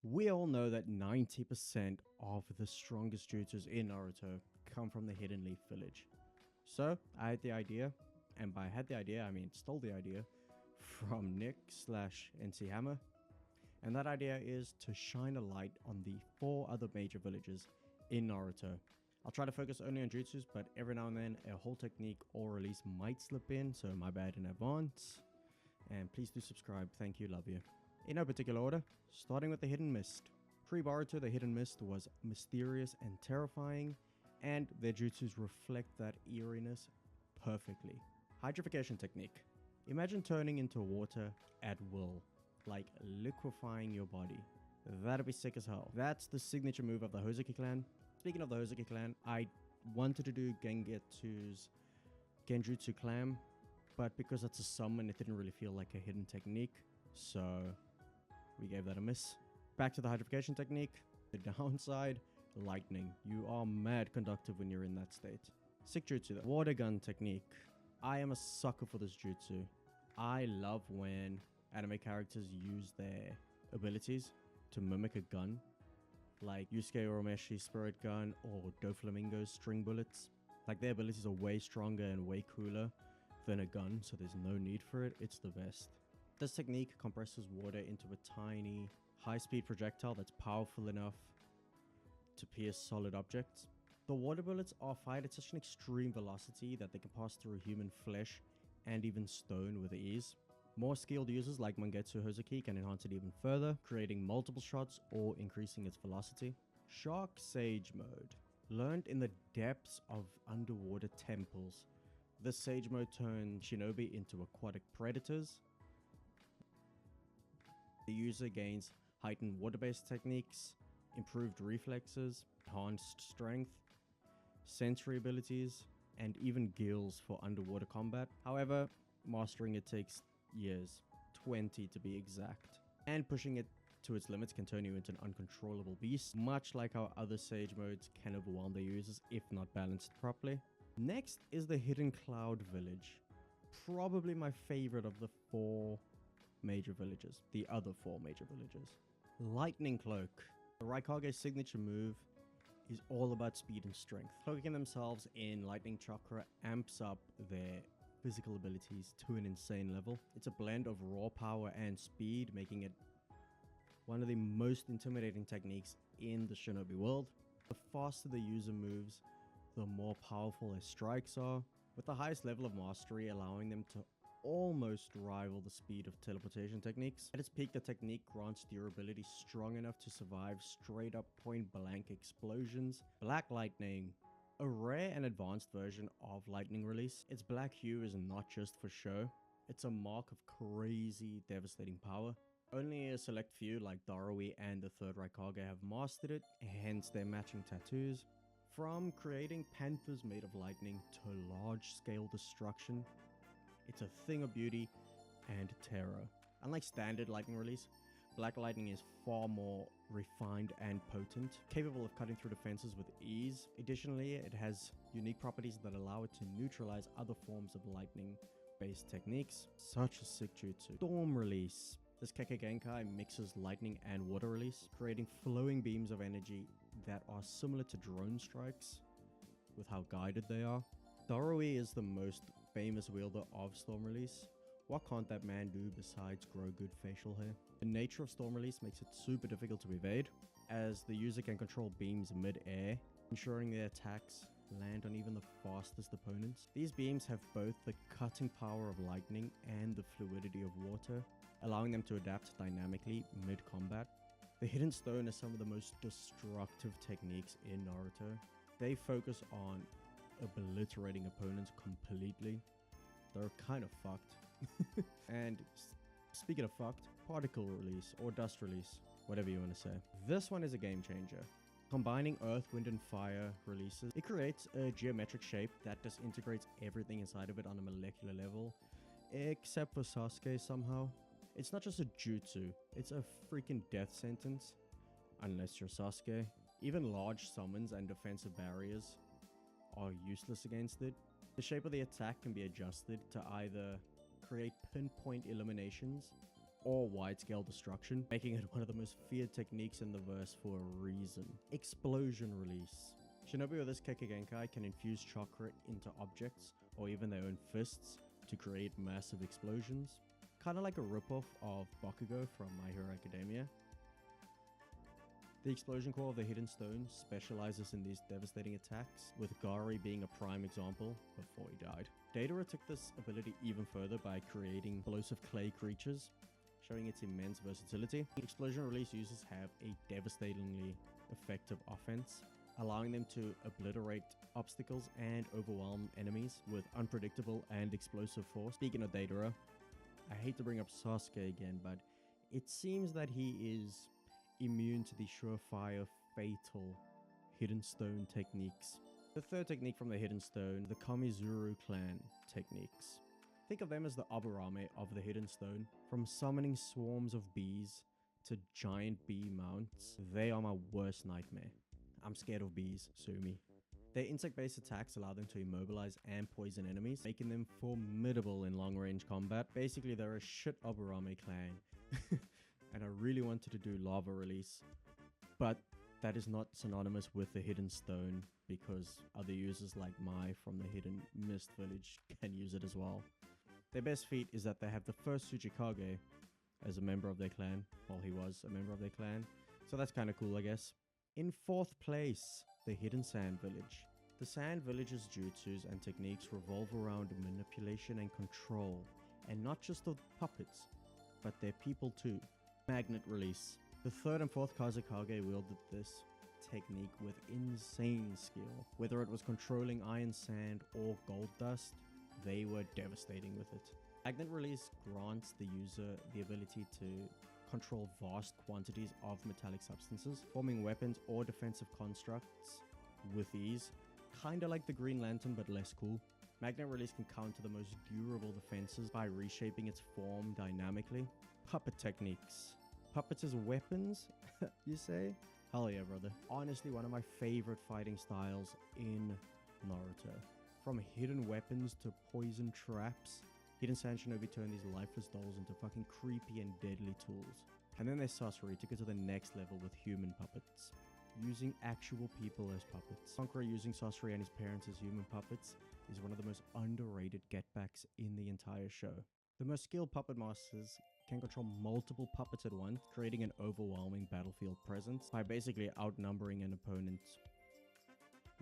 We all know that 90% of the strongest jutsus in Naruto come from the Hidden Leaf Village. So I had the idea, and by had the idea, I mean stole the idea from Nick/NC Hammer. And that idea is to shine a light on the 4 other major villages in Naruto. I'll try to focus only on jutsus, but every now and then a whole technique or release might slip in, so my bad in advance. And please do subscribe, thank you, love you. In no particular order, starting with the Hidden Mist. Pre-Boruto, the Hidden Mist was mysterious and terrifying, and their jutsus reflect that eeriness perfectly. Hydrification technique. Imagine turning into water at will, like liquefying your body. That'd be sick as hell. That's the signature move of the Hozuki clan. Speaking of the Hozuki clan, I wanted to do Gengetsu's Genjutsu clam, but because it's a summon, it didn't really feel like a hidden technique, so we gave that a miss. Back to the hydrification technique. The downside, lightning. You are mad conductive when you're in that state. Sick jutsu, the water gun technique. I am a sucker for this jutsu. I love when anime characters use their abilities to mimic a gun, like Yusuke Uromeshi's spirit gun or Doflamingo's string bullets. Like, their abilities are way stronger and way cooler than a gun, so there's no need for it. It's the best. This technique compresses water into a tiny, high-speed projectile that's powerful enough to pierce solid objects. The water bullets are fired at such an extreme velocity that they can pass through human flesh and even stone with ease. More skilled users like Mangetsu Hozuki can enhance it even further, creating multiple shots or increasing its velocity. Shark Sage mode. Learned in the depths of underwater temples, this Sage mode turns shinobi into aquatic predators. The user gains heightened water-based techniques, improved reflexes, enhanced strength, sensory abilities, and even gills for underwater combat. However, mastering it takes years, 20 to be exact. And pushing it to its limits can turn you into an uncontrollable beast, much like how other Sage modes can overwhelm their users if not balanced properly. Next is the Hidden Cloud Village. Probably my favorite of the 4 major villages, the other 4 major villages. Lightning Cloak. The Raikage's signature move is all about speed and strength. Cloaking themselves in Lightning Chakra amps up their physical abilities to an insane level. It's a blend of raw power and speed, making it one of the most intimidating techniques in the shinobi world. The faster the user moves, the more powerful their strikes are, with the highest level of mastery allowing them to almost rival the speed of teleportation techniques. At its peak, the technique grants durability strong enough to survive straight up point blank explosions. Black Lightning. A rare and advanced version of lightning release. Its black hue is not just for show, it's a mark of crazy devastating power. Only a select few like Darui and the 3rd Raikage have mastered it, hence their matching tattoos. From creating panthers made of lightning to large-scale destruction, it's a thing of beauty and terror. Unlike standard lightning release, Black Lightning is far more refined and potent, capable of cutting through defenses with ease. Additionally, it has unique properties that allow it to neutralize other forms of lightning-based techniques, such as sick jutsu. Storm Release. This Kekkei Genkai mixes lightning and water release, creating flowing beams of energy that are similar to drone strikes, with how guided they are. Darui is the most famous wielder of Storm Release. What can't that man do besides grow good facial hair? The nature of Storm Release makes it super difficult to evade, as the user can control beams mid-air, ensuring their attacks land on even the fastest opponents. These beams have both the cutting power of lightning and the fluidity of water, allowing them to adapt dynamically mid-combat. The Hidden Stone is some of the most destructive techniques in Naruto. They focus on obliterating opponents completely. They're kind of fucked. And speaking of fucked, particle release or dust release, whatever you want to say. This one is a game changer. Combining earth, wind, and fire releases, it creates a geometric shape that disintegrates everything inside of it on a molecular level, except for Sasuke somehow. It's not just a jutsu, it's a freaking death sentence, unless you're Sasuke. Even large summons and defensive barriers are useless against it. The shape of the attack can be adjusted to either create pinpoint eliminations or wide-scale destruction, making it one of the most feared techniques in the verse for a reason. Explosion release. Shinobi with this Kekkei can infuse chakra into objects or even their own fists to create massive explosions. Kind of like a ripoff of Bakugo from My Hero Academia. The explosion core of the Hidden Stone specializes in these devastating attacks, with Gari being a prime example before he died. Datara took this ability even further by creating explosive clay creatures, showing its immense versatility. Explosion release users have a devastatingly effective offense, allowing them to obliterate obstacles and overwhelm enemies with unpredictable and explosive force. Speaking of Datara, I hate to bring up Sasuke again, but it seems that he is immune to the surefire, fatal Hidden Stone techniques. The third technique from the Hidden Stone, the Kamizuru clan techniques. Think of them as the Aburame of the Hidden Stone. From summoning swarms of bees to giant bee mounts, they are my worst nightmare. I'm scared of bees, sue me. Their insect-based attacks allow them to immobilize and poison enemies, making them formidable in long-range combat. Basically, they're a shit Aburame clan. And I really wanted to do lava release, but that is not synonymous with the Hidden Stone, because other users like Mai from the Hidden Mist Village can use it as well. Their best feat is that they have the first Tsuchikage as a member of their clan, while he was a member of their clan, so that's kind of cool, I guess. In fourth place, the Hidden Sand Village. The Sand Village's jutsus and techniques revolve around manipulation and control, and not just of puppets, but their people too. Magnet release. The third and fourth Kazekage wielded this technique with insane skill. Whether it was controlling iron sand or gold dust, they were devastating with it. Magnet release grants the user the ability to control vast quantities of metallic substances, forming weapons or defensive constructs with ease. Kinda like the Green Lantern, but less cool. Magnet release can counter the most durable defenses by reshaping its form dynamically. Puppet techniques. Puppets as weapons, you say? Hell yeah, brother. Honestly, one of my favorite fighting styles in Naruto. From hidden weapons to poison traps, Hidden Sand Shinobi turned these lifeless dolls into fucking creepy and deadly tools. And then there's Sasori took it to the next level with human puppets, using actual people as puppets. Sankara using Sasori and his parents as human puppets is one of the most underrated getbacks in the entire show. The most skilled puppet masters can control multiple puppets at once, creating an overwhelming battlefield presence by basically outnumbering an opponent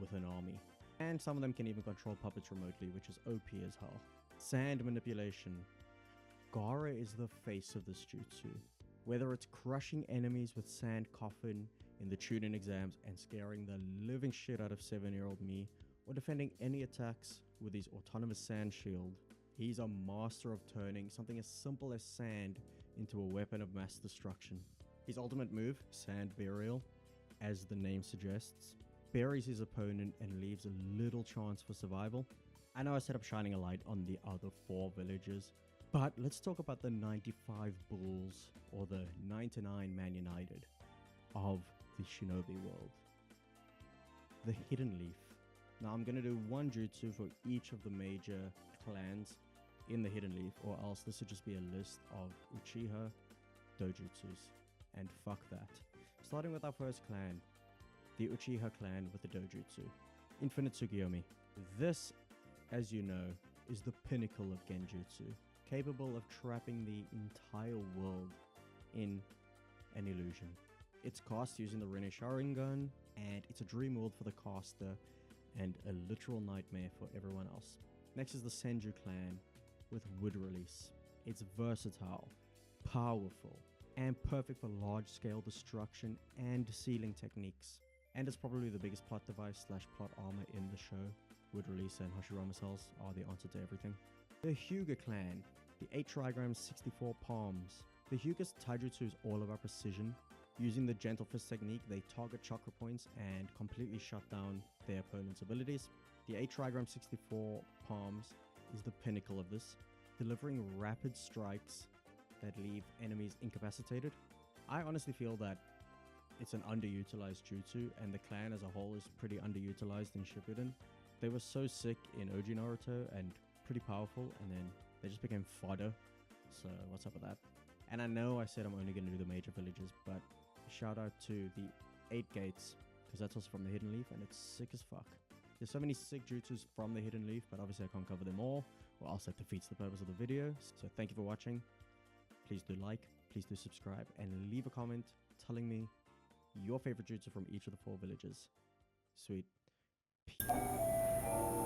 with an army. And some of them can even control puppets remotely, which is OP as hell. Sand manipulation. Gaara is the face of this jutsu. Whether it's crushing enemies with sand coffin in the Chunin exams and scaring the living shit out of 7-year-old me, or defending any attacks with his autonomous sand shield, he's a master of turning something as simple as sand into a weapon of mass destruction. His ultimate move, Sand Burial, as the name suggests, buries his opponent and leaves little chance for survival. I know I set up shining a light on the other 4 villages, but let's talk about the 95 Bulls, or the 99 Man United, of the Shinobi world. The Hidden Leaf. Now I'm going to do one jutsu for each of the major clans in the Hidden Leaf, or else this would just be a list of Uchiha dojutsus, and fuck that. Starting with our first clan, the Uchiha clan with the dojutsu, Infinite Tsukiyomi. This, as you know, is the pinnacle of genjutsu, capable of trapping the entire world in an illusion. It's cast using the Rinne Sharingan, and it's a dream world for the caster and a literal nightmare for everyone else. Next is the Senju clan with Wood Release. It's versatile, powerful, and perfect for large-scale destruction and sealing techniques. And it's probably the biggest plot device / plot armor in the show. Wood Release and Hashirama cells are the answer to everything. The Hyuga clan, the 8 trigrams, 64 palms. The Hyuga's taijutsu is all about precision. Using the Gentle Fist technique, they target chakra points and completely shut down their opponent's abilities. The 8 trigram 64 palms is the pinnacle of this, delivering rapid strikes that leave enemies incapacitated. I honestly feel that it's an underutilized jutsu, and the clan as a whole is pretty underutilized in Shippuden. They were so sick in OG Naruto and pretty powerful, and then they just became fodder. So what's up with that? And I know I said I'm only going to do the major villages, but shout out to the 8 gates, because that's also from the Hidden Leaf, and it's sick as fuck. There's so many sick jutsus from the Hidden Leaf, but obviously I can't cover them all, or else that defeats the purpose of the video. So thank you for watching. Please do like, please do subscribe, and leave a comment telling me your favorite jutsu from each of the 4 villages. Sweet. Peace.